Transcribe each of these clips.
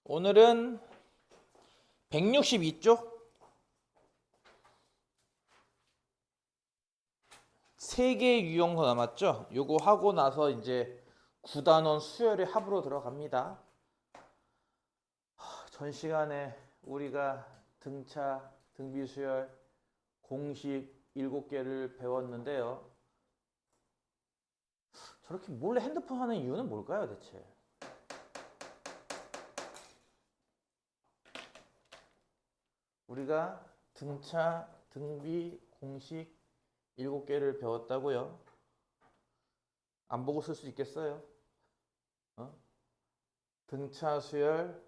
오늘은 162쪽 3개 유형도 남았죠? 요거 하고 나서 이제 9단원 수열의 합으로 들어갑니다. 전 시간에 우리가 등차, 등비수열, 공식 7개를 배웠는데요. 저렇게 몰래 핸드폰 하는 이유는 뭘까요, 대체? 우리가 등차, 등비, 공식 7개를 배웠다고요? 안 보고 쓸 수 있겠어요? 등차 수열,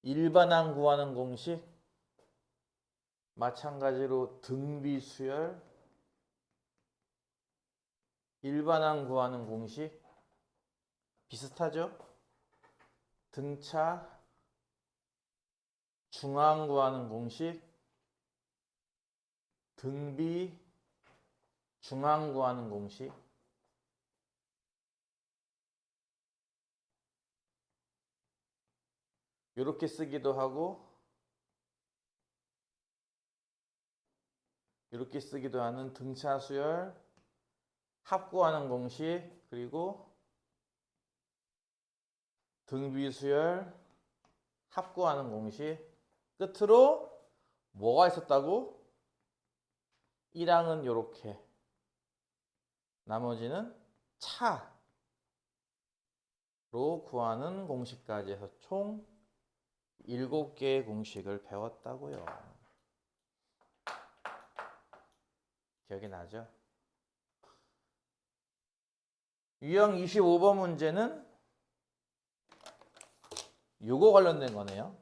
일반항 구하는 공식, 마찬가지로 등비 수열, 일반항 구하는 공식 비슷하죠? 등차, 중항 구하는 공식, 등비, 중항 구하는 공식. 이렇게 쓰기도 하고 이렇게 쓰기도 하는 등차 수열, 합 구하는 공식, 그리고 등비 수열, 합 구하는 공식. 끝으로 뭐가 있었다고? 1항은 이렇게, 나머지는 차로 구하는 공식까지 해서 총 7개의 공식을 배웠다고요. 기억이 나죠? 유형 25번 문제는 요거 관련된 거네요.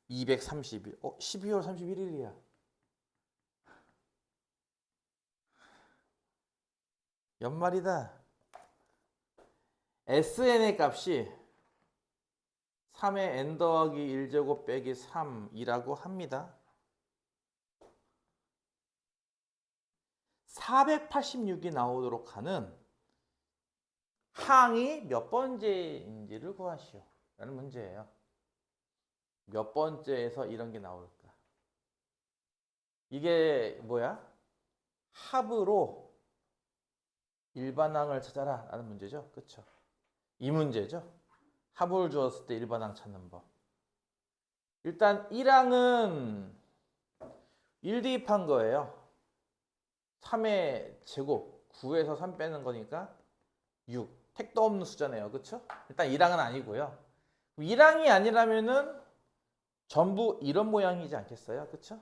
1231. 12월 31일이야. 연말이다. SN의 값이 3의 n 더하기 1제곱 빼기 3이라고 합니다. 486이 나오도록 하는 항이 몇 번째인지를 구하시오 라는 문제예요. 몇 번째에서 이런 게 나올까? 이게 뭐야? 합으로 일반항을 찾아라 라는 문제죠. 그쵸? 이 문제죠. 합을 주었을 때 일반항 찾는 법. 일단 1항은 1 대입한 거예요. 3의 제곱, 9에서 3 빼는 거니까 6. 택도 없는 숫자네요. 그쵸? 일단 1항은 아니고요. 1항이 아니라면은 전부 이런 모양이지 않겠어요? 그쵸?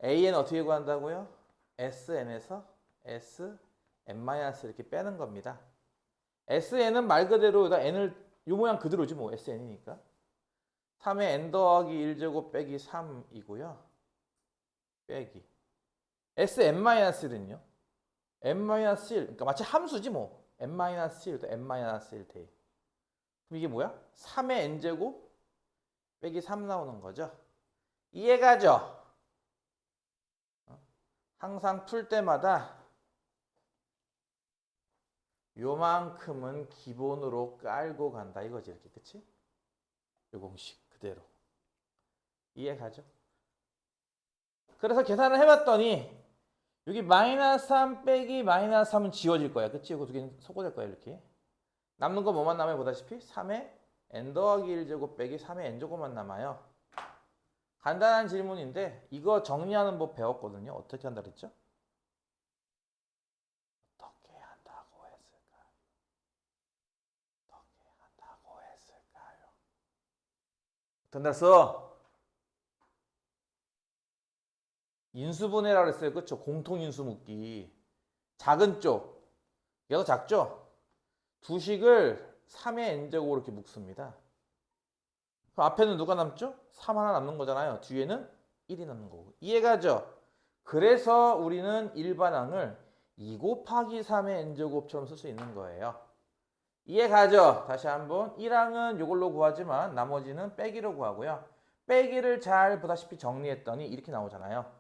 AN 어떻게 구한다고요? SN에서 SN- 이렇게 빼는 겁니다. SN은 말 그대로 N을 이 모양 그대로지 뭐 SN이니까. 3의 N 더하기 1제곱 빼기 3이고요. 빼기. SN-1은요? N-1, 그러니까 마치 함수지 뭐. N-1도 N-1 대입. 그럼 이게 뭐야? 3의 N제곱 빼기 3 나오는 거죠. 이해가죠? 항상 풀 때마다 요만큼은 기본으로 깔고 간다 이거지 이렇게. 그치? 요 공식 그대로. 이해가죠? 그래서 계산을 해봤더니 여기 마이너스 3 빼기 마이너스 3은 지워질 거야. 그치? 이거 두 개는 소거될 거야 이렇게. 남는 거 뭐만 남아요? 보다시피 3의 n 더하기 1제곱 빼기 3의 n제곱만 남아요. 간단한 질문인데 이거 정리하는 법 배웠거든요. 어떻게 한다 그랬죠? 어떻게 한다고 했을까요? 어떻게 한다고 했을까요? 던졌어. 인수분해라고 했어요. 그쵸? 공통인수 묶기. 작은 쪽. 얘가 더 작죠? 두식을 3의 n제곱으로 이렇게 묶습니다. 그럼 앞에는 누가 남죠? 3 하나 남는 거잖아요. 뒤에는 1이 남는 거고. 이해가죠? 그래서 우리는 일반항을 2 곱하기 3의 n제곱처럼 쓸 수 있는 거예요. 이해가죠? 다시 한번 1항은 이걸로 구하지만 나머지는 빼기로 구하고요. 빼기를 잘 보다시피 정리했더니 이렇게 나오잖아요.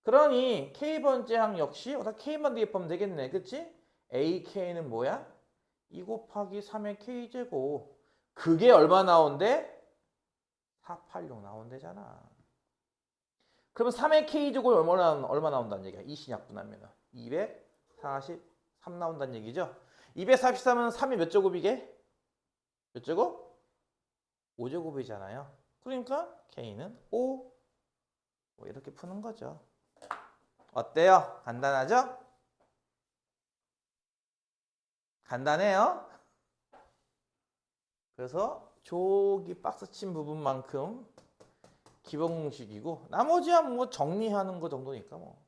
그러니 K번째 항 역시 어다 K만 대입하면 되겠네. 그치? AK는 뭐야? 2 곱하기 3의 K제곱. 그게 얼마 나온대? 486 나온대잖아. 그러면 3의 K제곱이 얼마 나온다는 얘기야? 이시 약분하면 243 나온다는 얘기죠. 243은 3이 몇 제곱이게? 몇 제곱? 5제곱이잖아요. 그러니까 K는 5. 뭐 이렇게 푸는 거죠. 어때요? 간단하죠? 간단해요? 그래서 저기 박스 친 부분만큼 기본 공식이고 나머지야 뭐 정리하는 거 정도니까 뭐.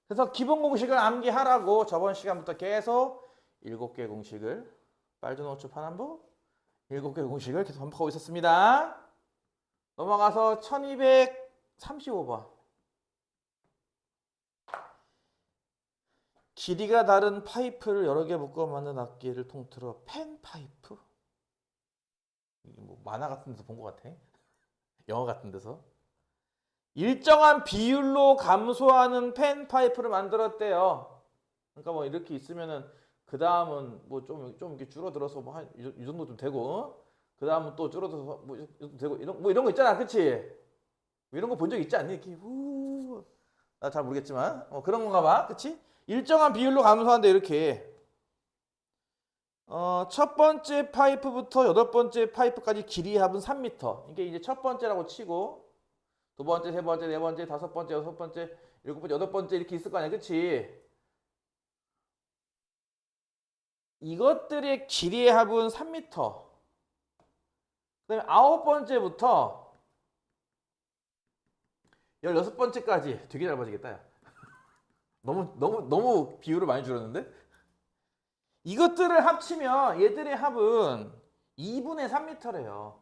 그래서 기본 공식을 암기하라고 저번 시간부터 계속 7개 공식을 빨주노트 파남보 7개 공식을 계속 반복하고 있었습니다. 넘어가서 1235번. 길이가 다른 파이프를 여러 개 묶어 만든 악기를 통틀어 펜 파이프? 뭐 만화 같은 데서 본 것 같아. 영화 같은 데서. 일정한 비율로 감소하는 펜 파이프를 만들었대요. 그러니까 뭐 이렇게 있으면은 그 다음은 뭐 좀 이렇게 줄어들어서 뭐 한 이 정도 좀 되고 그 다음은 또 줄어들어서 뭐 되고 이런 거 있잖아, 그치? 이런 거 본 적 있지 않니? 이렇게 나 잘 모르겠지만 그런 건가 봐, 그치? 일정한 비율로 감소하는데 이렇게 첫 번째 파이프부터 여덟 번째 파이프까지 길이의 합은 3m. 이게 이제 첫 번째라고 치고 두 번째, 세 번째, 네 번째, 다섯 번째, 여섯 번째, 일곱 번째, 여덟 번째 이렇게 있을 거 아니야, 그치? 이것들의 길이의 합은 3m. 그 다음에 아홉 번째부터 16번째까지 되게 짧아지겠다, 야. 너무 비율을 많이 줄였는데? 이것들을 합치면 얘들의 합은 2분의 3m래요.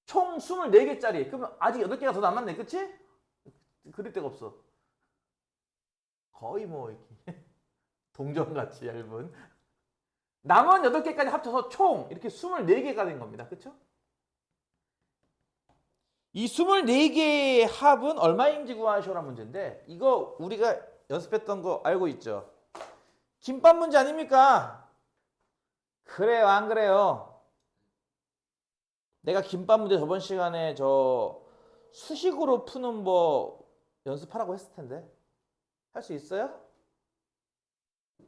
총 24개짜리. 그러면 아직 8개가 더 남았네, 그치? 그릴 데가 없어. 거의 뭐 이렇게 동전같이 얇은. 남은 8개까지 합쳐서 총 이렇게 24개가 된 겁니다. 그쵸? 이 24개의 합은 얼마인지 구하시오라는 문제인데 이거 우리가 연습했던 거 알고 있죠? 김밥 문제 아닙니까? 그래요, 안 그래요? 내가 김밥 문제 저번 시간에 저 수식으로 푸는 법 연습하라고 했을 텐데 할 수 있어요?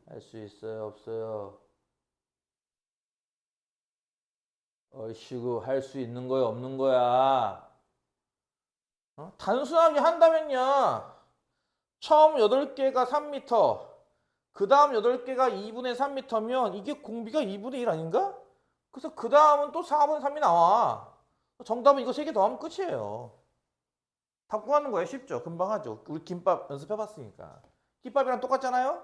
할 수 있어요, 없어요? 어이씨구, 할 수 있는 거야, 없는 거야? 단순하게 한다면요. 처음 8개가 3m, 그 다음 8개가 2분의 3m면 이게 공비가 2분의 1 아닌가? 그래서 그 다음은 또 4분의 3이 나와. 정답은 이거 3개 더하면 끝이에요. 답 구하는 거예요. 쉽죠? 금방 하죠. 우리 김밥 연습해봤으니까. 김밥이랑 똑같잖아요?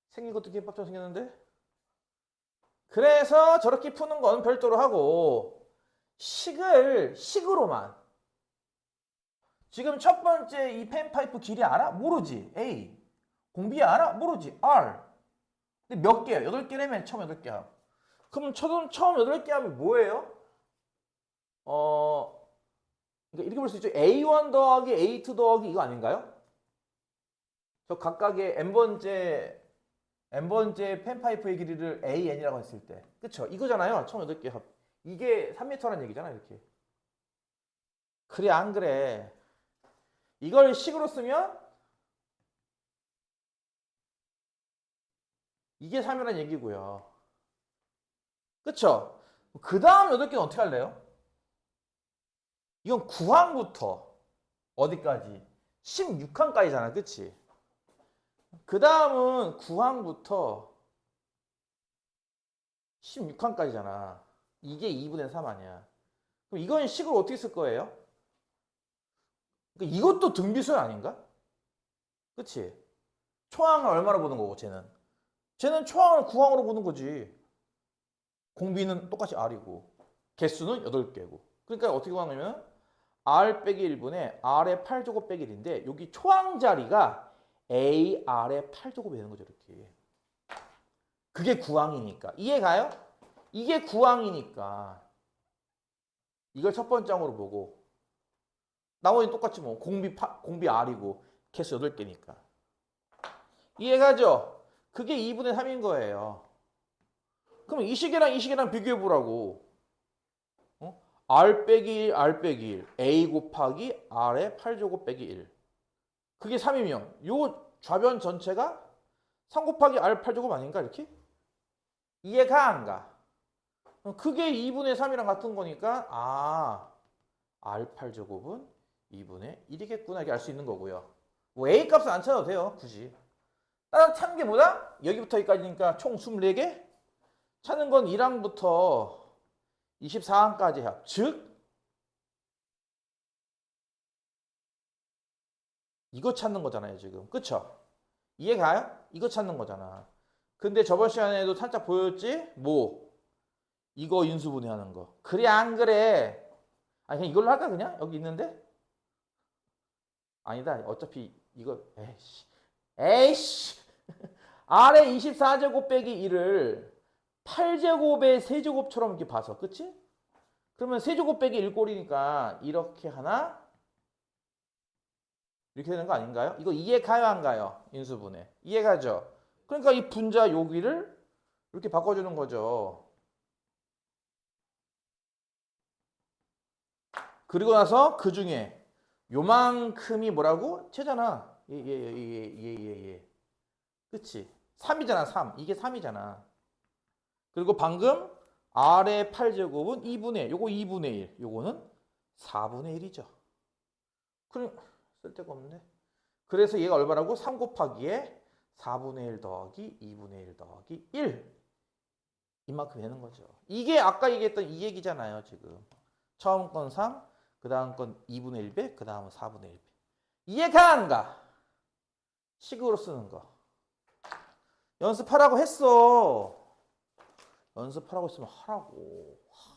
생긴 것도 김밥처럼 생겼는데? 그래서 저렇게 푸는 건 별도로 하고 식으로만 지금 첫 번째 이 펜파이프 길이 알아? 모르지. A. 공비 알아? 모르지. R. 근데 몇 개야? 8개라면 처음 8개 합. 그럼 처음 8개 합이 뭐예요? 그러니까 이렇게 볼 수 있죠. A1 더하기 A2 더하기 이거 아닌가요? 저 각각의 n번째 펜파이프의 길이를 AN이라고 했을 때. 그쵸? 이거잖아요. 처음 8개 합. 이게 3m라는 얘기잖아, 이렇게. 그래, 안 그래? 이걸 식으로 쓰면 이게 3이라는 얘기고요. 그쵸? 그 다음 8개는 어떻게 할래요? 이건 9항부터 어디까지? 16항까지잖아, 그치? 그 다음은 9항부터 16항까지잖아. 이게 2분의 3 아니야. 그럼 이건 식으로 어떻게 쓸 거예요? 그러니까 이것도 등비수열 아닌가? 그치? 초항을 얼마로 보는 거고, 쟤는 초항을 9항으로 보는 거지. 공비는 똑같이 R이고, 개수는 8개고. 그러니까 어떻게 구하냐면, R 빼기 1분의 R의 8제곱 빼기 1인데, 여기 초항 자리가 AR의 8제곱이 되는 거죠, 이렇게. 그게 9항이니까. 이해 가요? 이게 9항이니까. 이걸 첫 번째 항으로 보고 나머지는 똑같이 뭐 공비 R이고 개수 8개니까. 이해가죠? 그게 2분의 3인 거예요. 그럼 이 식이랑 비교해 보라고. R 빼기 1, R 빼기 1. A 곱하기 R의 8제곱 빼기 1. 그게 3이면 요 좌변 전체가 3 곱하기 R 8제곱 아닌가 이렇게? 이해가 안 가? 그게 2분의 3이랑 같은 거니까 R 8제곱은 2분의 1이겠구나 이렇게 알 수 있는 거고요. 뭐 A 값은 안 찾아도 돼요. 굳이. 따라 찾는 게 뭐다? 여기부터 여기까지니까 총 24개? 찾는 건 1항부터 24항까지 합. 즉 이거 찾는 거잖아요 지금. 그쵸? 이해가요? 이거 찾는 거잖아. 근데 저번 시간에도 살짝 보였지? 뭐? 이거 인수분해하는 거. 그래 안 그래? 아니 그냥 이걸로 할까 그냥? 여기 있는데? 아니다. 어차피 이거 에이씨 R의 24제곱 빼기 1을 8제곱의 세제곱처럼 이렇게 봐서 그치? 그러면 세제곱 빼기 1꼴이니까 이렇게 하나 이렇게 되는 거 아닌가요? 이거 이해가요 안 가요? 인수분해 이해가죠? 그러니까 이 분자 여기를 이렇게 바꿔주는 거죠. 그리고 나서 그 중에 요만큼이 뭐라고? 채잖아. 예. 그치? 3이잖아 3. 이게 3이잖아. 그리고 방금 R의 8제곱은 2분의 요거 2분의 1. 요거는 4분의 1이죠. 그럼 쓸데가 없네. 그래서 얘가 얼마라고? 3 곱하기에 4분의 1 더하기 2분의 1 더하기 1. 이만큼 되는 거죠. 이게 아까 얘기했던 이 얘기잖아요. 지금. 처음 건 3, 그 다음 건 2분의 1배, 그 다음은 4분의 1배. 이해가 안 가? 식으로 쓰는 거. 연습하라고 했어. 연습하라고 했으면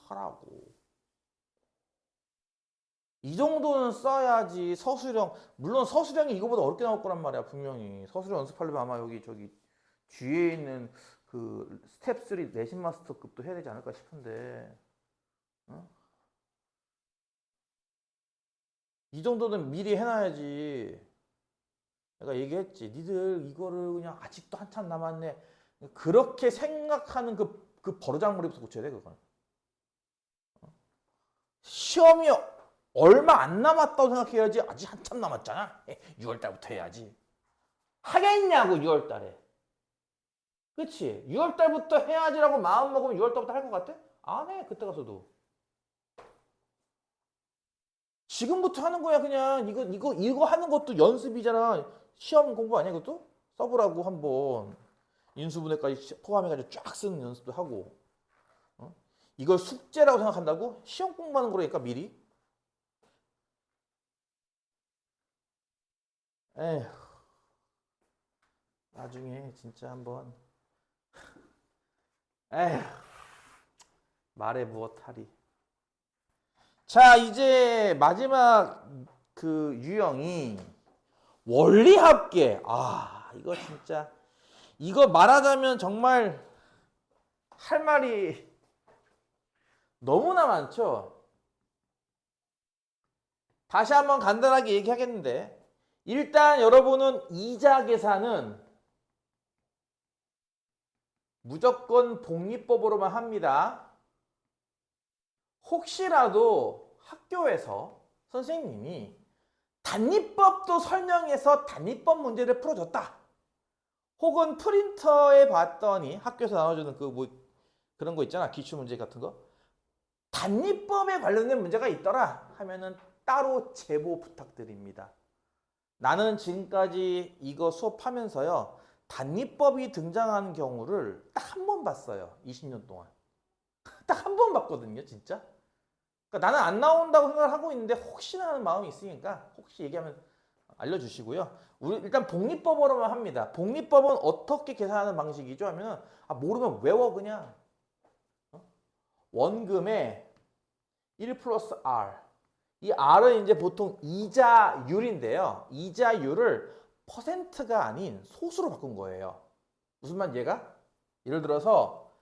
하라고. 이 정도는 써야지. 서술형. 물론 서술형이 이거보다 어렵게 나올 거란 말이야. 분명히. 서술형 연습하려면 아마 여기 저기 뒤에 있는 그 스텝 3 내신 마스터급도 해야 되지 않을까 싶은데. 어? 이 정도는 미리 해놔야지. 내가 얘기했지. 니들 이거를 그냥 아직도 한참 남았네. 그렇게 생각하는 그 버르장머리부터 고쳐야 돼, 그건. 시험이 얼마 안 남았다고 생각해야지. 아직 한참 남았잖아. 6월달부터 해야지. 하겠냐고, 6월달에. 그치? 6월달부터 해야지라고 마음 먹으면 6월달부터 할 것 같아? 안 해, 그때 가서도. 지금부터 하는 거야, 그냥. 이거 하는 것도 연습이잖아. 시험 공부 아니야, 그것도? 써보라고 한번. 인수분해까지 포함해가지고 쫙 쓰는 연습도 하고. 이걸 숙제라고 생각한다고? 시험 공부하는 거라니까, 미리. 에휴. 나중에 진짜 한번. 에휴. 말해 무엇하리. 자, 이제 마지막 그 유형이 원리합계. 이거 진짜. 이거 말하자면 정말 할 말이 너무나 많죠. 다시 한번 간단하게 얘기하겠는데 일단 여러분은 이자 계산은 무조건 복리법으로만 합니다. 혹시라도 학교에서 선생님이 단위법도 설명해서 단위법 문제를 풀어줬다. 혹은 프린터에 봤더니 학교에서 나눠주는 그 뭐 그런 거 있잖아. 기출문제 같은 거. 단위법에 관련된 문제가 있더라 하면은 따로 제보 부탁드립니다. 나는 지금까지 이거 수업하면서요. 단위법이 등장하는 경우를 딱 한 번 봤어요. 20년 동안. 딱 한 번 봤거든요. 진짜. 그러니까 나는 안 나온다고 생각을 하고 있는데 혹시나 하는 마음이 있으니까 혹시 얘기하면 알려주시고요. 우리 일단 복리법으로만 합니다. 복리법은 어떻게 계산하는 방식이죠? 하면 모르면 외워 그냥. 원금에 1 플러스 R. 이 R은 이제 보통 이자율인데요. 이자율을 퍼센트가 아닌 소수로 바꾼 거예요. 무슨 말인지 얘가? 예를 들어서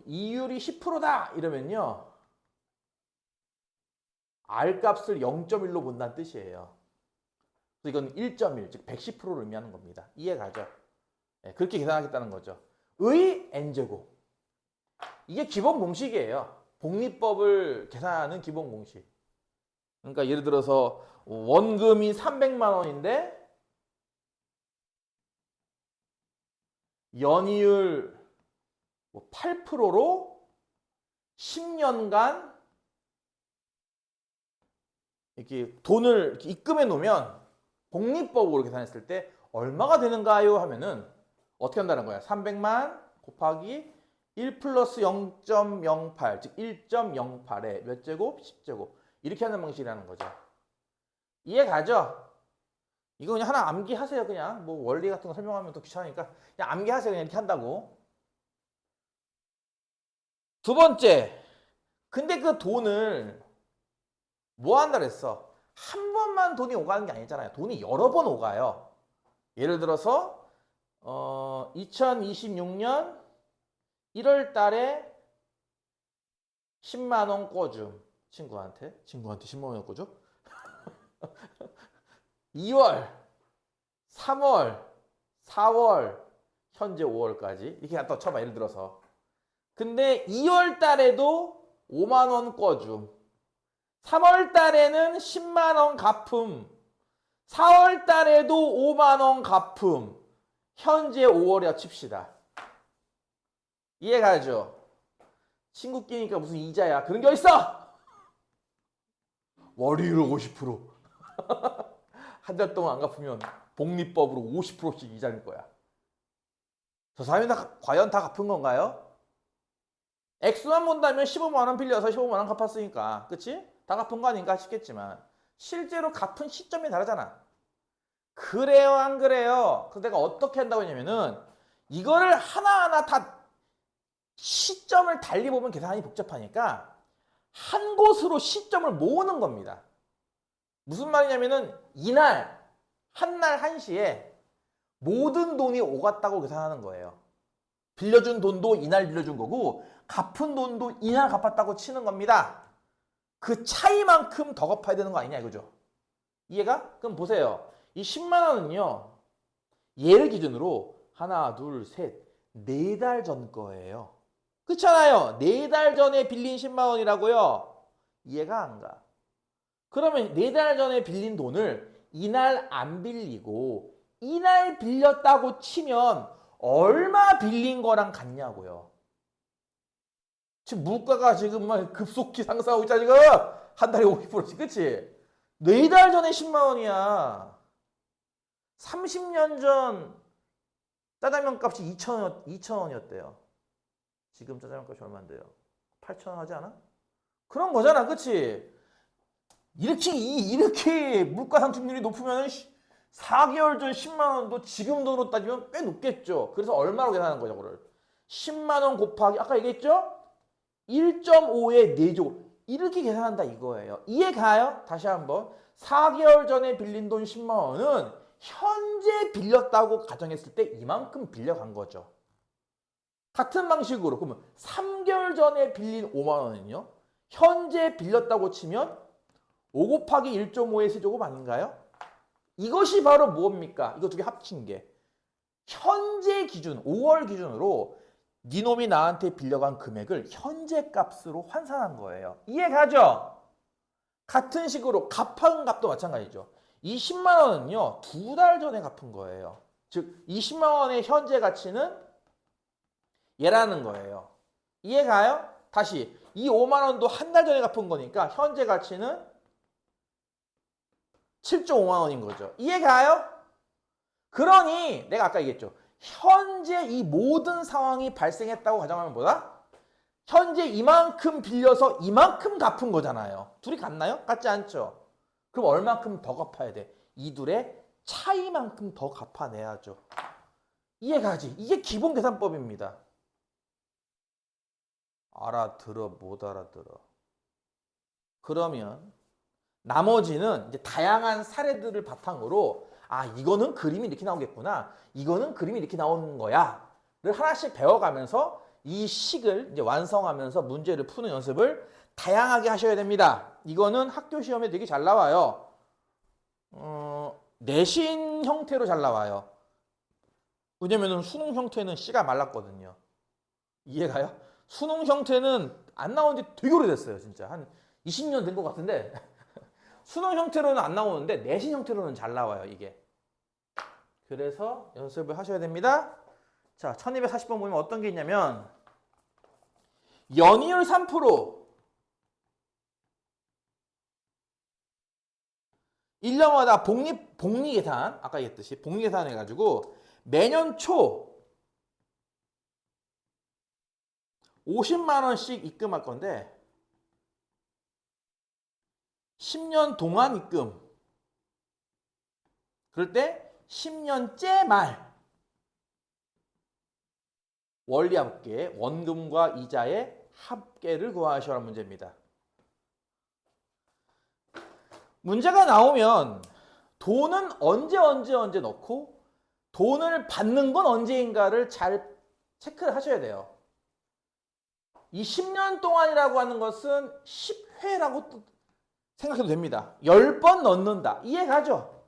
이율이 10%다 이러면요. R 값을 0.1로 본다는 뜻이에요. 그래서 이건 1.1, 즉 110%를 의미하는 겁니다. 이해가죠? 네, 그렇게 계산하겠다는 거죠. 의 n제곱. 이게 기본 공식이에요. 복리법을 계산하는 기본 공식. 그러니까 예를 들어서 원금이 300만 원인데 연이율 8%로 10년간 이렇게 돈을 이렇게 입금해 놓으면 복리법으로 계산했을 때 얼마가 되는가요? 하면은 어떻게 한다는 거야? 300만 곱하기 1 플러스 0.08, 즉 1.08에 몇 제곱? 10제곱. 이렇게 하는 방식이라는 거죠. 이해 가죠? 이거 그냥 하나 암기하세요. 그냥 뭐 원리 같은 거 설명하면 더 귀찮으니까 그냥 암기하세요. 그냥 이렇게 한다고. 두 번째, 근데 그 돈을 뭐 한다 그랬어? 한 번만 돈이 오가는 게 아니잖아요. 돈이 여러 번 오가요. 예를 들어서 2026년 1월 달에 10만 원 꿔줌. 친구한테 10만 원 꿔줘? 2월, 3월, 4월, 현재 5월까지 이렇게 갖다 쳐봐. 예를 들어서. 근데 2월 달에도 5만 원 꿔줌. 3월 달에는 10만 원 갚음. 4월 달에도 5만 원 갚음. 현재 5월이야 칩시다. 이해가죠? 친구 끼니까 무슨 이자야. 그런 게 어딨어? 월요일 50%. 한 달 동안 안 갚으면 복리법으로 50%씩 이자일 거야. 저 사람이 과연 다 갚은 건가요? 액수만 본다면 15만 원 빌려서 15만 원 갚았으니까. 그치? 다 갚은 거 아닌가 싶겠지만 실제로 갚은 시점이 다르잖아. 그래요 안 그래요? 그래서 내가 어떻게 한다고 했냐면은 이거를 하나하나 다 시점을 달리 보면 계산이 복잡하니까 한 곳으로 시점을 모으는 겁니다. 무슨 말이냐면은 이날 한날 한시에 모든 돈이 오갔다고 계산하는 거예요. 빌려준 돈도 이날 빌려준 거고 갚은 돈도 이날 갚았다고 치는 겁니다. 그 차이만큼 더 갚아야 되는 거 아니냐 이거죠. 이해가? 그럼 보세요. 이 10만 원은요. 얘를 기준으로 하나, 둘, 셋, 4달 전 거예요. 그렇잖아요. 4달 전에 빌린 10만 원이라고요. 이해가 안 가. 그러면 4달 전에 빌린 돈을 이날 안 빌리고 이날 빌렸다고 치면 얼마 빌린 거랑 같냐고요. 지금 물가가 지금 막 급속히 상승하고 있잖아 지금. 한 달에 50%씩. 그치? 4달 전에 10만 원이야. 30년 전 짜장면 값이 2,000원이었대요. 지금 짜장면 값이 얼마인데요? 8,000원 하지 않아? 그런 거잖아. 그치? 이렇게 물가 상승률이 높으면 4개월 전 10만 원도 지금 돈으로 따지면 꽤 높겠죠. 그래서 얼마로 계산하는 거죠, 그거를? 10만 원 곱하기 아까 얘기했죠? 1.5에 4조. 이렇게 계산한다 이거예요. 이해 가요? 다시 한번. 4개월 전에 빌린 돈 10만 원은 현재 빌렸다고 가정했을 때 이만큼 빌려간 거죠. 같은 방식으로 그러면 3개월 전에 빌린 5만 원은요. 현재 빌렸다고 치면 5 곱하기 1.5의 세제곱 아닌가요? 이것이 바로 뭡니까? 이거 두 개 합친 게. 현재 기준, 5월 기준으로 니놈이 나한테 빌려간 금액을 현재 값으로 환산한 거예요. 이해 가죠? 같은 식으로 갚은 값도 마찬가지죠. 이 10만 원은요. 2달 전에 갚은 거예요. 즉 20만 원의 현재 가치는 얘라는 거예요. 이해 가요? 다시 이 5만 원도 한 달 전에 갚은 거니까 현재 가치는 7.5만 원인 거죠. 이해 가요? 그러니 내가 아까 얘기했죠. 현재 이 모든 상황이 발생했다고 가정하면 뭐다? 현재 이만큼 빌려서 이만큼 갚은 거잖아요. 둘이 같나요? 같지 않죠? 그럼 얼만큼 더 갚아야 돼? 이 둘의 차이만큼 더 갚아내야죠. 이해가지? 이게 기본 계산법입니다. 알아들어 못 알아들어? 그러면 나머지는 이제 다양한 사례들을 바탕으로 아 이거는 그림이 이렇게 나오겠구나. 이거는 그림이 이렇게 나오는 거야를 하나씩 배워가면서 이 식을 이제 완성하면서 문제를 푸는 연습을 다양하게 하셔야 됩니다. 이거는 학교 시험에 되게 잘 나와요. 내신 형태로 잘 나와요. 왜냐면은 수능 형태는 씨가 말랐거든요. 이해가요? 수능 형태는 안 나온 지 되게 오래됐어요. 진짜 한 20년 된 것 같은데 수능 형태로는 안 나오는데 내신 형태로는 잘 나와요. 이게. 그래서 연습을 하셔야 됩니다. 자, 1240번 보면 어떤 게 있냐면 연이율 3%, 1년마다 복리 계산, 아까 얘기했듯이 복리 계산 해가지고 매년 초 50만 원씩 입금할 건데 10년 동안 입금. 그럴 때 10년째 말 원리 합계, 원금과 이자의 합계를 구하시라는 문제입니다. 문제가 나오면 돈은 언제 넣고 돈을 받는 건 언제인가를 잘 체크를 하셔야 돼요. 이 10년 동안이라고 하는 것은 10회라고 생각해도 됩니다. 10번 넣는다. 이해가죠?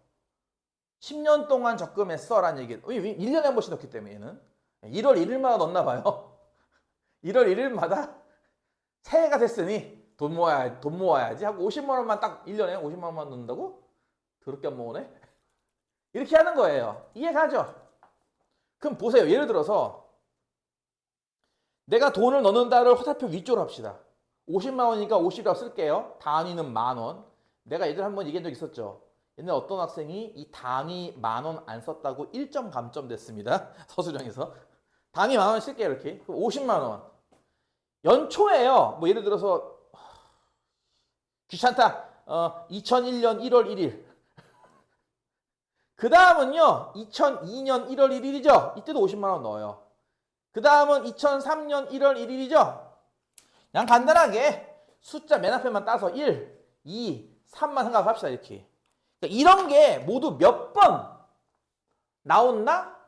10년 동안 적금했어 라는 얘기는 1년에 한 번씩 넣기 때문에 얘는 1월 1일마다 넣나 봐요. 1월 1일마다 새해가 됐으니 돈 모아야지 하고 50만 원만 딱 1년에 50만 원만 넣는다고? 더럽게 안 모으네? 이렇게 하는 거예요. 이해가죠? 그럼 보세요. 예를 들어서 내가 돈을 넣는다를 화살표 위쪽으로 합시다. 50만 원이니까 50이라고 쓸게요. 단위는 만 원. 내가 예전에 한번 얘기한 적 있었죠. 옛날에 어떤 학생이 이 단위 만 원 안 썼다고 1점 감점 됐습니다. 서술형에서. 단위 만 원 쓸게요. 이렇게. 50만 원. 연초에요. 뭐 예를 들어서 귀찮다. 2001년 1월 1일. 그 다음은요. 2002년 1월 1일이죠. 이때도 50만 원 넣어요. 그 다음은 2003년 1월 1일이죠. 그냥 간단하게 숫자 맨 앞에만 따서 1, 2, 3만 생각합시다. 이렇게. 그러니까 이런 게 모두 몇 번 나온다?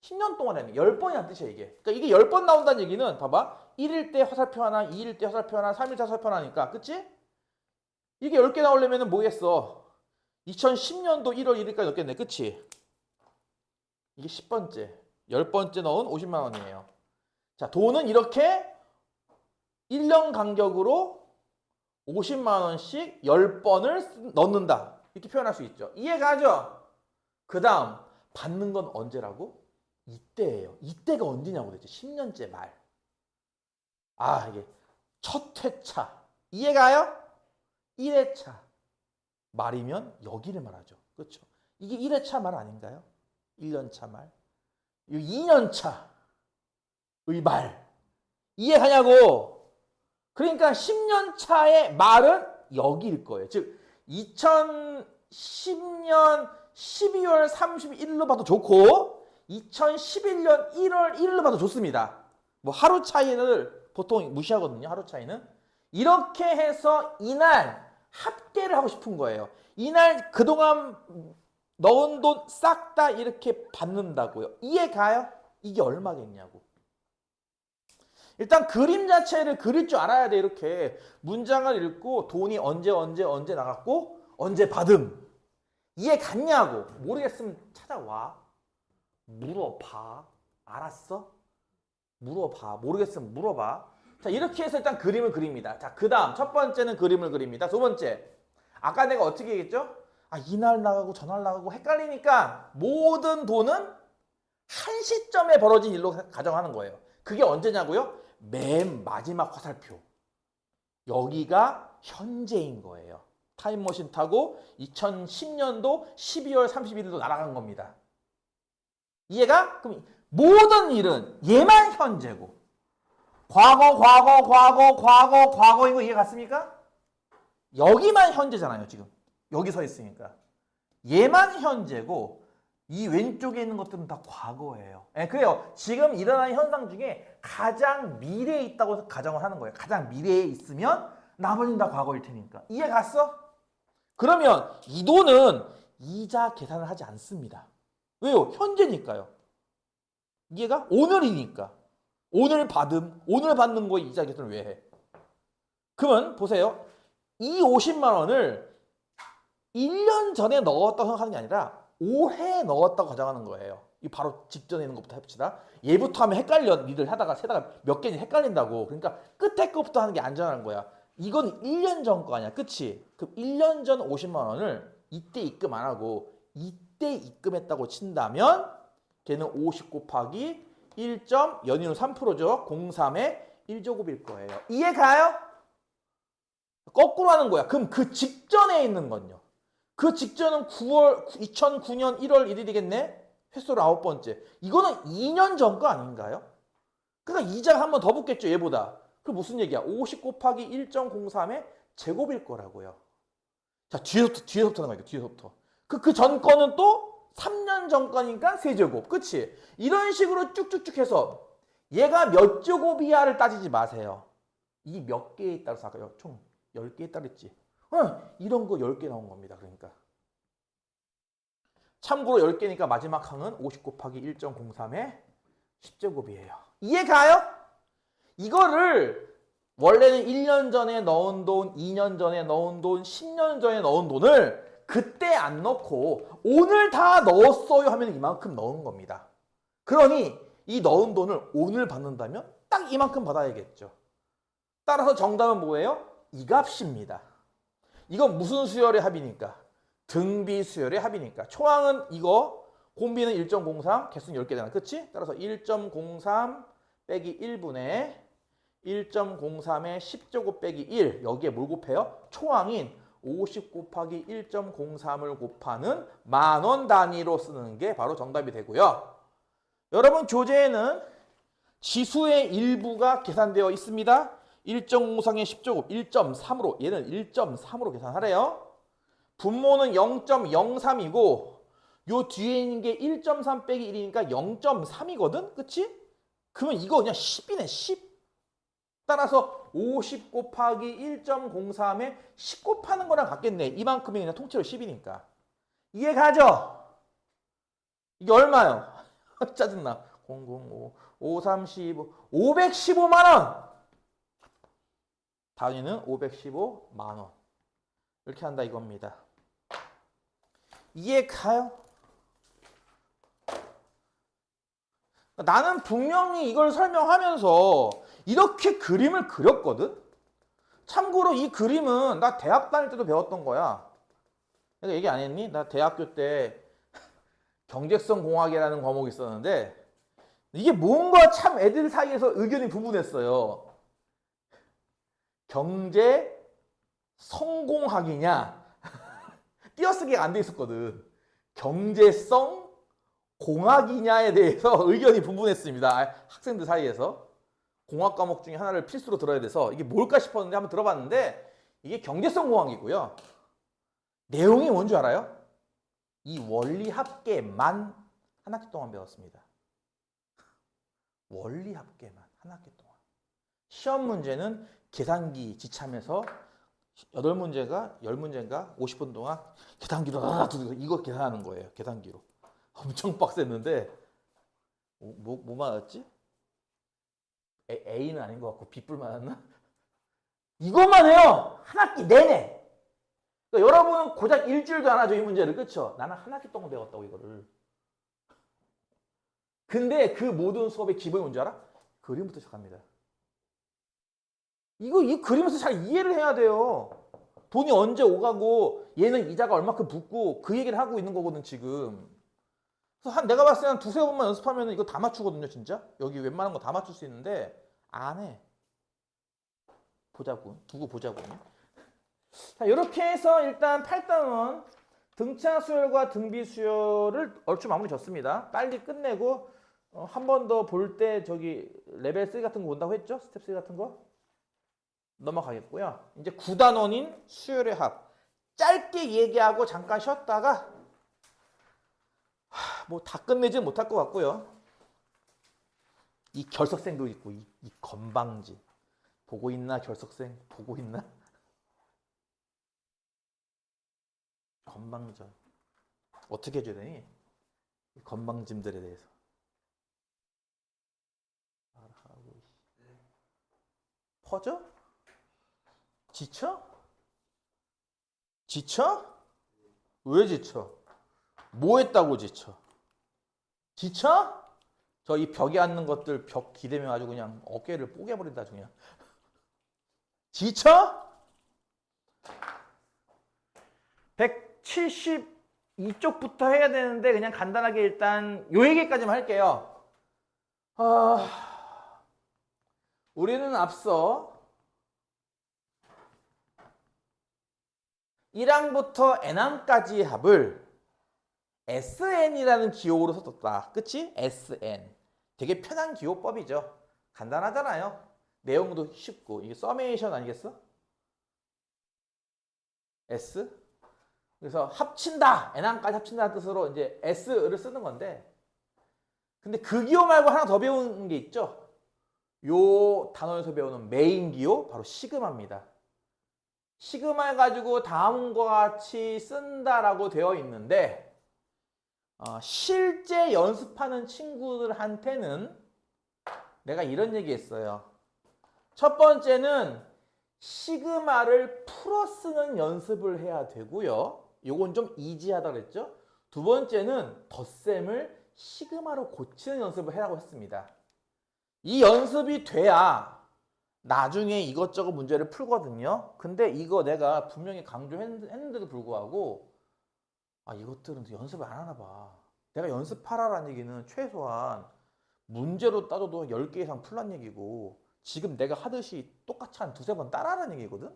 10년 동안에 10번이라는 뜻이에요. 이게. 그러니까 이게 10번 나온다는 얘기는 봐봐. 1일 때 화살표 하나, 2일 때 화살표 하나, 3일 때 화살표 하나니까. 그치? 이게 10개 나오려면 뭐겠어? 2010년도 1월 1일까지 넣겠네. 그치? 이게 10번째. 10번째 넣은 50만 원이에요. 자, 돈은 이렇게 1년 간격으로 50만 원씩 10번을 넣는다. 이렇게 표현할 수 있죠. 이해가죠? 그 다음 받는 건 언제라고? 이때예요. 이때가 언제냐고 그랬지. 10년째 말. 아, 이게 첫 회차. 이해가요? 1회차 말이면 여기를 말하죠. 그렇죠? 이게 1회차 말 아닌가요? 1년차 말. 2년차의 말. 이해하냐고. 그러니까 10년차의 말은 여기일 거예요. 즉 2010년 12월 31일로 봐도 좋고 2011년 1월 1일로 봐도 좋습니다. 뭐 하루 차이를 보통 무시하거든요. 하루 차이는. 이렇게 해서 이날 합계를 하고 싶은 거예요. 이날 그동안 넣은 돈 싹 다 이렇게 받는다고요. 이해가요? 이게 얼마겠냐고. 일단 그림 자체를 그릴 줄 알아야 돼. 이렇게 문장을 읽고 돈이 언제 나갔고 언제 받음. 이해 갔냐고. 모르겠으면 찾아와. 물어봐. 알았어? 물어봐. 모르겠으면 물어봐. 자, 이렇게 해서 일단 그림을 그립니다. 자, 그 다음 첫 번째는 그림을 그립니다. 두 번째. 아까 내가 어떻게 얘기했죠? 아, 이날 나가고 저날 나가고 헷갈리니까 모든 돈은 한 시점에 벌어진 일로 가정하는 거예요. 그게 언제냐고요? 맨 마지막 화살표. 여기가 현재인 거예요. 타임머신 타고 2010년도 12월 31일도 날아간 겁니다. 이해가? 그럼 모든 일은 얘만 현재고 과거인 거 이해 갔습니까? 여기만 현재잖아요. 지금 여기 서 있으니까 얘만 현재고 이 왼쪽에 있는 것들은 다 과거예요. 네, 그래요. 지금 일어나는 현상 중에 가장 미래에 있다고 가정을 하는 거예요. 가장 미래에 있으면 나머지는 다 과거일 테니까. 이해 갔어? 그러면 이 돈은 이자 계산을 하지 않습니다. 왜요? 현재니까요. 이해가? 오늘이니까. 오늘 받는 거에 이자 계산을 왜 해? 그러면 보세요. 이 50만 원을 1년 전에 넣었다고 생각하는 게 아니라 올해 넣었다고 가정하는 거예요. 이 바로 직전에 있는 것부터 해봅시다. 얘부터 하면 헷갈려. 니들 하다가 세다가 몇 개인지 헷갈린다고. 그러니까 끝에 것부터 하는 게 안전한 거야. 이건 1년 전 거 아니야. 그치? 그럼 1년 전 50만 원을 이때 입금 안 하고 이때 입금했다고 친다면 걔는 50 곱하기 1. 연이율 3%죠. 03의 1제곱일 거예요. 이해 가요? 거꾸로 하는 거야. 그럼 그 직전에 있는 건요. 그 직전은 2009년 1월 1일이겠네? 횟수로 9번째. 이거는 2년 전 거 아닌가요? 그러니까 이자가 한 번 더 붙겠죠, 얘보다. 그 무슨 얘기야? 50 곱하기 1.03의 제곱일 거라고요. 자, 뒤에서부터 하는 거야, 뒤에서부터. 그 전 거는 또 3년 전 거니까 세제곱. 그치? 이런 식으로 쭉쭉쭉 해서 얘가 몇 제곱이야를 따지지 마세요. 이 몇 개에 따라서 아까 총 10개에 따랐지. 이런 거 10개 나온 겁니다. 그러니까. 참고로 10개니까 마지막 항은 50 곱하기 1.03의 10제곱이에요. 이해 가요? 이거를 원래는 1년 전에 넣은 돈, 2년 전에 넣은 돈, 10년 전에 넣은 돈을 그때 안 넣고 오늘 다 넣었어요 하면 이만큼 넣은 겁니다. 그러니 이 넣은 돈을 오늘 받는다면 딱 이만큼 받아야겠죠. 따라서 정답은 뭐예요? 이 값입니다. 이건 무슨 수열의 합이니까? 등비 수열의 합이니까. 초항은 이거, 공비는 1.03, 개수는 10개잖아. 그치? 따라서 1.03 빼기 1분의 1.03의 10제곱 빼기 1. 여기에 뭘 곱해요? 초항인 50 곱하기 1.03을 곱하는 만원 단위로 쓰는 게 바로 정답이 되고요. 여러분 교재에는 지수의 일부가 계산되어 있습니다. 1.03의 10제곱 1.3으로 얘는 1.3으로 계산하래요. 분모는 0.03이고 요 뒤에 있는 게 1.3 빼기 1이니까 0.3이거든? 그치? 그러면 이거 그냥 10이네 10. 따라서 50 곱하기 1.03에 10 곱하는 거랑 같겠네. 이만큼이 그냥 통째로 10이니까. 이해 가죠? 이게 얼마요? 짜증나. 005, 535, 515만 원! 단위는 515만 원. 이렇게 한다 이겁니다. 이해 가요? 나는 분명히 이걸 설명하면서 이렇게 그림을 그렸거든? 참고로 이 그림은 나 대학 다닐 때도 배웠던 거야. 내가 얘기 안 했니? 나 대학교 때 경제성 공학이라는 과목이 있었는데 이게 뭔가 참 애들 사이에서 의견이 분분했어요. 경제 성공학이냐 띄어쓰기가 안 돼 있었거든. 경제성 공학이냐에 대해서 의견이 분분했습니다. 학생들 사이에서. 공학 과목 중에 하나를 필수로 들어야 돼서 이게 뭘까 싶었는데 한번 들어봤는데 이게 경제성 공학이고요. 내용이 뭔 줄 알아요? 이 원리 합계만 한 학기 동안 배웠습니다. 원리 합계만 한 학기 동안. 시험 문제는 계산기 지참해서 8문제가 10문제인가 50분 동안 계산기로 이거 계산하는 거예요. 계산기로. 엄청 빡셌는데 뭐 맞았지? A는 아닌 것 같고 B뿔 맞았나? 이것만 해요. 한 학기 내내. 그러니까 여러분은 고작 일주일도 안 하죠. 이 문제를. 그렇죠? 나는 한 학기 동안 배웠다고 이거를. 근데 그 모든 수업의 기본이 뭔지 알아? 그림부터 시작합니다. 이 그림에서 잘 이해를 해야 돼요. 돈이 언제 오가고 얘는 이자가 얼마큼 붙고 그 얘기를 하고 있는 거거든 지금. 그래서 내가 봤을 때 한 두세 번만 연습하면 이거 다 맞추거든요 진짜. 여기 웬만한 거 다 맞출 수 있는데 안 해. 보자고. 두고 보자고요. 자, 이렇게 해서 일단 8단원 등차 수열과 등비 수열을 얼추 마무리 졌습니다. 빨리 끝내고 한 번 더 볼 때 저기 레벨 3 같은 거 본다고 했죠? 스텝 3 같은 거? 넘어가겠고요. 이제 9단원인 수열의 합. 짧게 얘기하고 잠깐 쉬었다가 뭐 다 끝내지는 못할 것 같고요. 이 결석생도 있고 이 건방진. 보고 있나 결석생? 보고 있나? 건방져. 어떻게 해줘야 되니? 건방짐들에 대해서. 퍼져? 지쳐? 지쳐? 왜 지쳐? 뭐 했다고 지쳐? 지쳐? 저 이 벽에 앉는 것들 벽 기대면 아주 그냥 어깨를 뽀개버린다 아주 그냥. 지쳐? 172쪽부터 해야 되는데 그냥 간단하게 일단 요 얘기까지만 할게요. 우리는 앞서 1항부터 n항까지의 합을 SN이라는 기호로 썼다. 그치? SN. 되게 편한 기호법이죠. 간단하잖아요. 내용도 쉽고. 이게 서메이션 아니겠어? S? 그래서 합친다. n항까지 합친다는 뜻으로 이제 S를 쓰는 건데. 근데 그 기호 말고 하나 더 배우는 게 있죠. 요 단어에서 배우는 메인 기호 바로 시그마입니다. 시그마를 가지고 다음과 같이 쓴다라고 되어 있는데 실제 연습하는 친구들한테는 내가 이런 얘기 했어요. 첫 번째는 시그마를 풀어 쓰는 연습을 해야 되고요. 요건 좀 이지하다 그랬죠. 두 번째는 덧셈을 시그마로 고치는 연습을 해라고 했습니다. 이 연습이 돼야 나중에 이것저것 문제를 풀거든요. 근데 이거 내가 분명히 강조했는데도 불구하고 이것들은 연습을 안 하나 봐. 내가 연습하라라는 얘기는 최소한 문제로 따져도 10개 이상 풀란 얘기고 지금 내가 하듯이 똑같이 한 두세 번 따라하라는 얘기거든.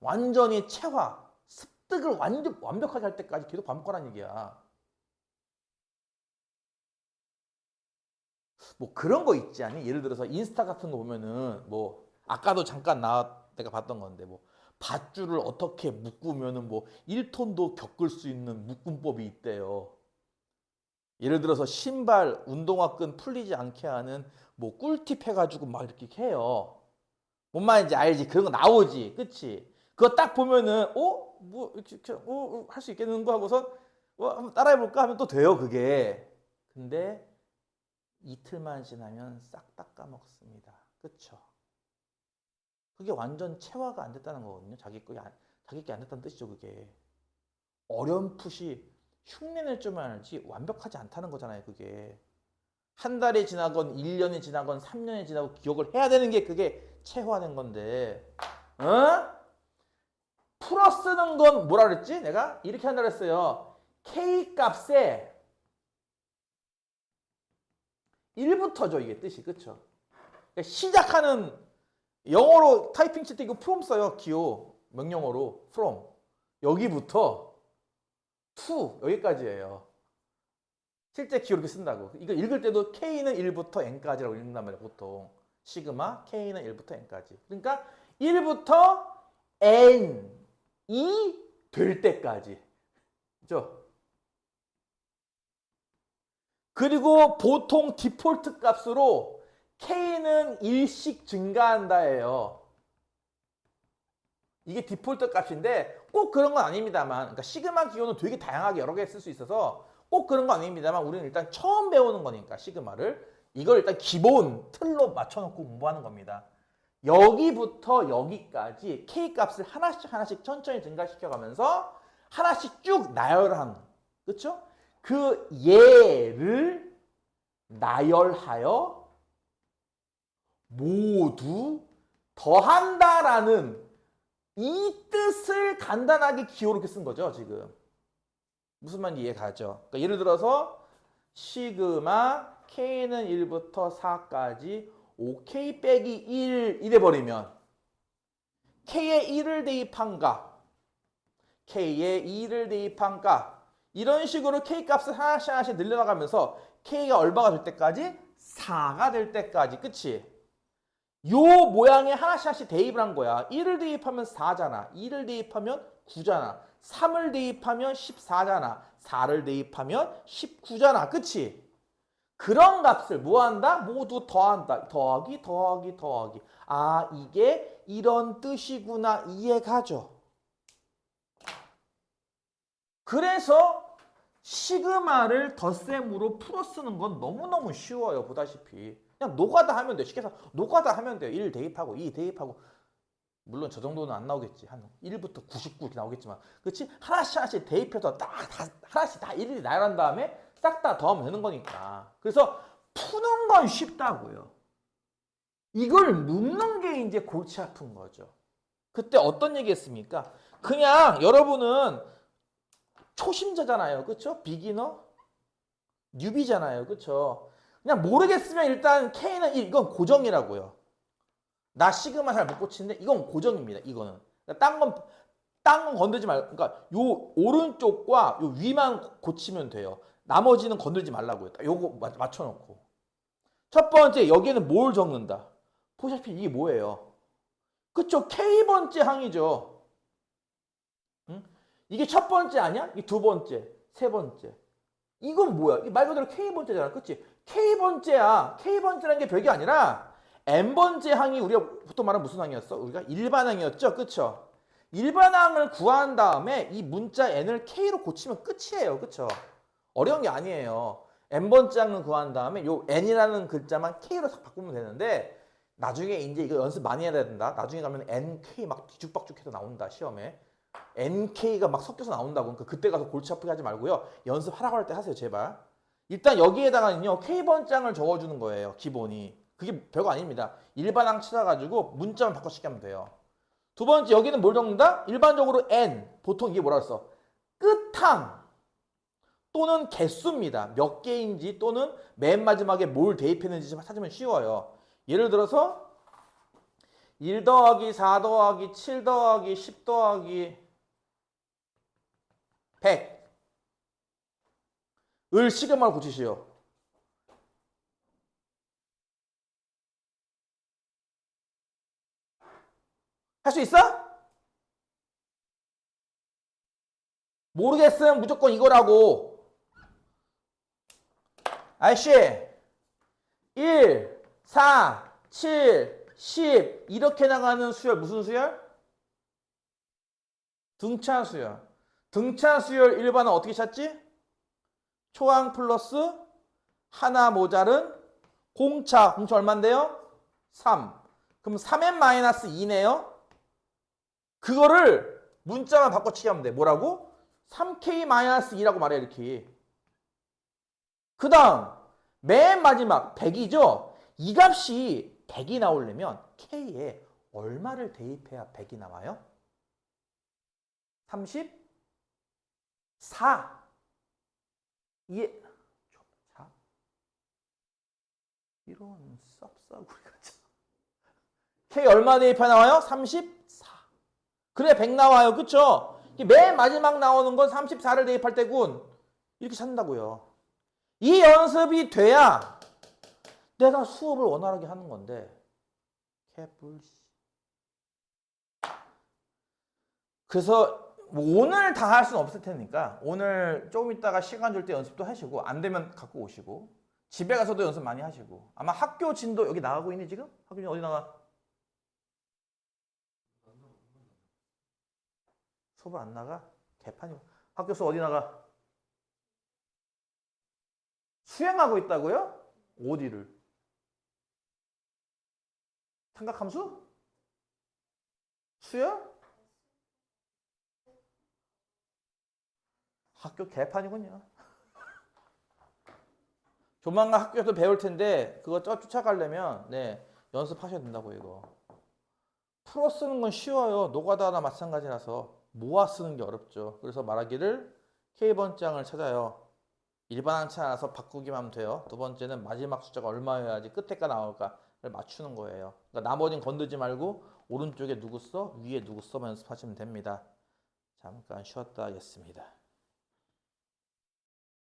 완전히 체화, 습득을 완벽하게 할 때까지 계속 반복하라는 얘기야. 뭐 그런 거 있지 않니? 예를 들어서 인스타 같은 거 보면은 뭐 아까도 잠깐 내가 봤던 건데 뭐 밧줄을 어떻게 묶으면은 뭐 1톤도 겪을 수 있는 묶음법이 있대요. 예를 들어서 신발 운동화 끈 풀리지 않게 하는 뭐 꿀팁 해가지고 막 이렇게 해요. 뭔 말인지 알지? 그런 거 나오지, 그치? 그거 딱 보면은 뭐 이렇게 할 수 있겠는 거 하고서 한번 따라해볼까 하면 또 돼요, 그게. 근데 이틀만 지나면 싹 다 까먹습니다. 그쵸? 그게 완전 체화가 안 됐다는 거거든요. 자기 게 안 됐다는 뜻이죠, 그게. 어렴풋이 흉내낼 줄만 알지 완벽하지 않다는 거잖아요, 그게. 한 달이 지나건 1년이 지나건 3년이 지나고 기억을 해야 되는 게 그게 체화된 건데. 풀어 쓰는 건 뭐라 그랬지? 내가 이렇게 한다 그랬어요. K 값에 1부터죠, 이게 뜻이. 그쵸? 그러니까 시작하는 영어로 타이핑 칠 때 이거 from 써요. 기호 명령어로 from. 여기부터 to 여기까지예요. 실제 기호 이렇게 쓴다고. 이거 읽을 때도 K는 1부터 N까지라고 읽는단 말이에요. 보통 시그마 K는 1부터 N까지. 그러니까 1부터 N이 될 때까지. 그죠? 그리고 보통 디폴트 값으로 K는 1씩 증가한다예요. 이게 디폴트 값인데 꼭 그런 건 아닙니다만, 그러니까 시그마 기호는 되게 다양하게 여러 개 쓸 수 있어서 꼭 그런 건 아닙니다만 우리는 일단 처음 배우는 거니까 시그마를 이걸 일단 기본 틀로 맞춰놓고 공부하는 겁니다. 여기부터 여기까지 K 값을 하나씩 천천히 증가시켜가면서 하나씩 쭉 나열한, 그렇죠? 그 예를 나열하여 모두 더한다라는 이 뜻을 간단하게 기호로 이렇게 쓴 거죠, 지금. 무슨 말인지 이해 가죠? 그러니까 예를 들어서 시그마 K는 1부터 4까지 5K 빼기 1 이래버리면 K에 1을 대입한 값, K에 2를 대입한 값, 이런 식으로 K 값을 하나씩 늘려나가면서 K가 얼마가 될 때까지? 4가 될 때까지. 그치? 요 모양에 하나씩 대입을 한 거야. 1을 대입하면 4잖아. 2를 대입하면 9잖아. 3을 대입하면 14잖아. 4를 대입하면 19잖아. 그치? 그런 값을 뭐 한다? 모두 더한다. 더하기. 아, 이게 이런 뜻이구나. 이해가죠? 그래서 시그마를 덧셈으로 풀어 쓰는 건 너무너무 쉬워요. 보다시피. 그냥 노가다 하면 돼요. 쉽게 해서 노가다 하면 돼요. 1 대입하고 2 대입하고 물론 저 정도는 안 나오겠지. 한 1부터 99 이렇게 나오겠지만. 그렇지? 하나씩 대입해서 하나씩 다 일일이 나열한 다음에 싹 다 더하면 되는 거니까. 그래서 푸는 건 쉽다고요. 이걸 묻는 게 이제 골치 아픈 거죠. 그때 어떤 얘기 했습니까? 그냥 여러분은 초심자잖아요. 그렇죠? 비기너? 뉴비잖아요. 그렇죠? 그냥 모르겠으면 일단 K는 1, 이건 고정이라고요. 나 시그마 잘 못 고치는데 이건 고정입니다. 이거는. 그러니까 딴 건 건들지 말고, 그러니까 요 오른쪽과 요 위만 고치면 돼요. 나머지는 건들지 말라고요. 요거 맞춰놓고. 첫 번째, 여기에는 뭘 적는다? 보시다시피 이게 뭐예요? 그쵸? K번째 항이죠. 응? 이게 첫 번째 아니야? 이게 두 번째, 세 번째. 이건 뭐야? 이게 말 그대로 K번째잖아. 그치? K번째야. K번째라는 게 별게 아니라 N번째 항이 우리가 보통 말하는 무슨 항이었어? 우리가 일반항이었죠? 그쵸? 일반항을 구한 다음에 이 문자 N을 K로 고치면 끝이에요. 그쵸? 어려운 게 아니에요. N번째 항을 구한 다음에 요 N이라는 글자만 K로 싹 바꾸면 되는데 나중에 이제 이거 연습 많이 해야 된다. 나중에 가면 NK 막 뒤죽박죽해서 나온다. 시험에. NK가 막 섞여서 나온다고. 그러니까 그때 가서 골치 아프게 하지 말고요. 연습하라고 할 때 하세요. 제발. 일단 여기에다가는요. K번장을 적어주는 거예요. 기본이. 그게 별거 아닙니다. 일반항 찾아가지고 문자만 바꿔쓰기 하면 돼요. 두 번째 여기는 뭘 적는다? 일반적으로 N. 보통 이게 뭐라 했어? 끝항 또는 개수입니다. 몇 개인지 또는 맨 마지막에 뭘 대입했는지 찾으면 쉬워요. 예를 들어서 1 더하기 4 더하기 7 더하기 10 더하기 100 을 시그마로 고치시오. 할 수 있어? 모르겠으면 무조건 이거라고. 아이씨 1, 4, 7, 10 이렇게 나가는 수열 무슨 수열? 등차수열. 등차수열 일반은 어떻게 찾지? 초항 플러스 하나 모자른 공차. 공차 얼만데요? 3. 그럼 3n 마이너스 2네요. 그거를 문자만 바꿔치기 하면 돼. 뭐라고? 3k 마이너스 2라고 말해 이렇게. 그 다음 맨 마지막 100이죠? 이 값이 100이 나오려면 k에 얼마를 대입해야 100이 나와요? 34. 이해? 자, 이런 쌉싸구리가 참. k 얼마 대입해 나와요? 34. 그래 100 나와요. 그쵸? 맨 마지막 나오는 건 34를 대입할 때군. 이렇게 찾는다고요. 이 연습이 돼야 내가 수업을 원활하게 하는 건데 개뿔씨. 그래서 뭐 오늘 다 할 수는 없을 테니까 오늘 조금 있다가 시간 줄 때 연습도 하시고 안 되면 갖고 오시고 집에 가서도 연습 많이 하시고 아마 학교 진도 여기 나가고 있니 지금? 학교 진 어디 나가? 수업 안 나가? 개판이고. 학교 수업 어디 나가? 수행하고 있다고요? 어디를? 삼각함수? 수열? 학교 개판이군요. 조만간 학교에서 배울 텐데 그거 쫓아가려면 네 연습하셔야 된다고 이거. 풀어 쓰는 건 쉬워요. 노가다나 마찬가지라서 모아 쓰는 게 어렵죠. 그래서 말하기를 K번장을 찾아요. 일반항 찾아서 바꾸기만 하면 돼요. 두 번째는 마지막 숫자가 얼마여야지 끝에가 나올까를 맞추는 거예요. 그러니까 나머지는 건들지 말고 오른쪽에 누구 써? 위에 누구 써만 연습하시면 됩니다. 잠깐 쉬었다 하겠습니다.